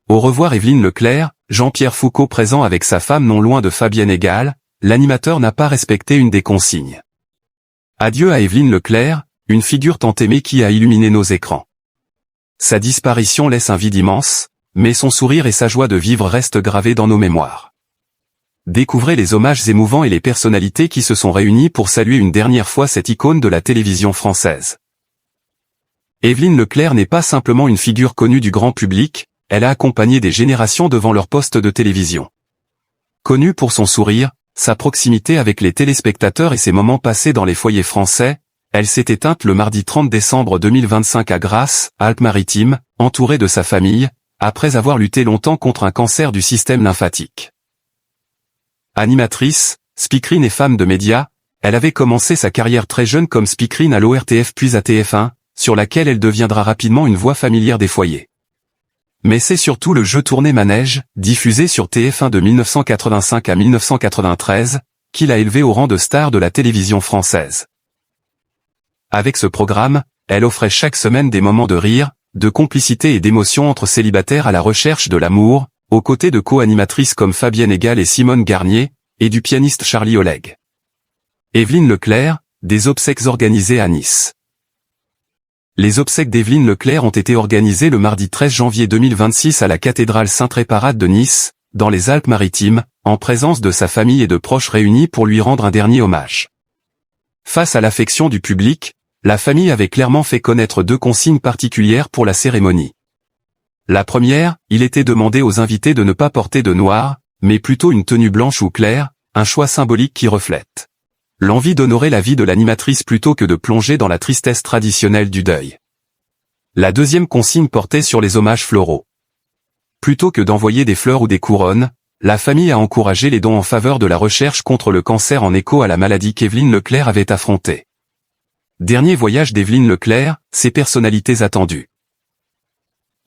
Au revoir Évelyne Leclerc, Jean-Pierre Foucault présent avec sa femme non loin de Fabienne Égale, l'animateur n'a pas respecté une des consignes. Adieu à Évelyne Leclerc, une figure tant aimée qui a illuminé nos écrans. Sa disparition laisse un vide immense, mais son sourire et sa joie de vivre restent gravés dans nos mémoires. Découvrez les hommages émouvants et les personnalités qui se sont réunies pour saluer une dernière fois cette icône de la télévision française. Évelyne Leclerc n'est pas simplement une figure connue du grand public, elle a accompagné des générations devant leur poste de télévision. Connue pour son sourire, sa proximité avec les téléspectateurs et ses moments passés dans les foyers français, elle s'est éteinte le mardi 30 décembre 2025 à Grasse, Alpes-Maritimes, entourée de sa famille, après avoir lutté longtemps contre un cancer du système lymphatique. Animatrice, speakerine et femme de médias, elle avait commencé sa carrière très jeune comme speakerine à l'ORTF puis à TF1, sur laquelle elle deviendra rapidement une voix familière des foyers. Mais c'est surtout le jeu tourné manège, diffusé sur TF1 de 1985 à 1993, qui l'a élevée au rang de star de la télévision française. Avec ce programme, elle offrait chaque semaine des moments de rire, de complicité et d'émotion entre célibataires à la recherche de l'amour, aux côtés de co-animatrices comme Fabienne Égale et Simone Garnier, et du pianiste Charlie Oleg. Évelyne Leclerc, des obsèques organisées à Nice. Les obsèques d'Évelyne Leclerc ont été organisées le mardi 13 janvier 2026 à la cathédrale Sainte-Réparate de Nice, dans les Alpes-Maritimes, en présence de sa famille et de proches réunis pour lui rendre un dernier hommage. Face à l'affection du public, la famille avait clairement fait connaître deux consignes particulières pour la cérémonie. La première, il était demandé aux invités de ne pas porter de noir, mais plutôt une tenue blanche ou claire, un choix symbolique qui reflète l'envie d'honorer la vie de l'animatrice plutôt que de plonger dans la tristesse traditionnelle du deuil. La deuxième consigne portait sur les hommages floraux. Plutôt que d'envoyer des fleurs ou des couronnes, la famille a encouragé les dons en faveur de la recherche contre le cancer en écho à la maladie qu'Évelyne Leclerc avait affrontée. Dernier voyage d'Évelyne Leclerc, ses personnalités attendues.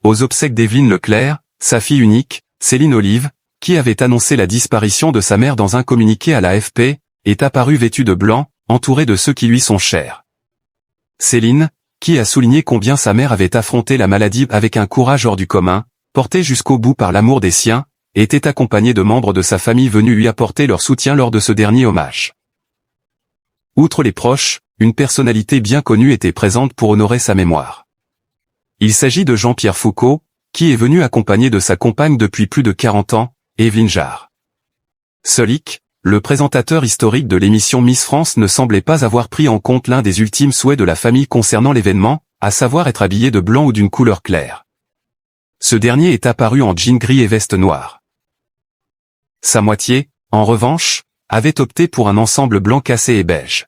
Aux obsèques d'Évelyne Leclerc, sa fille unique, Céline Olive, qui avait annoncé la disparition de sa mère dans un communiqué à l'AFP, est apparue vêtue de blanc, entourée de ceux qui lui sont chers. Céline, qui a souligné combien sa mère avait affronté la maladie avec un courage hors du commun, porté jusqu'au bout par l'amour des siens, était accompagnée de membres de sa famille venus lui apporter leur soutien lors de ce dernier hommage. Outre les proches, une personnalité bien connue était présente pour honorer sa mémoire. Il s'agit de Jean-Pierre Foucault, qui est venu accompagné de sa compagne depuis plus de 40 ans, Évelyne Jarre. Solic, le présentateur historique de l'émission Miss France ne semblait pas avoir pris en compte l'un des ultimes souhaits de la famille concernant l'événement, à savoir être habillé de blanc ou d'une couleur claire. Ce dernier est apparu en jean gris et veste noire. Sa moitié, en revanche, avait opté pour un ensemble blanc cassé et beige.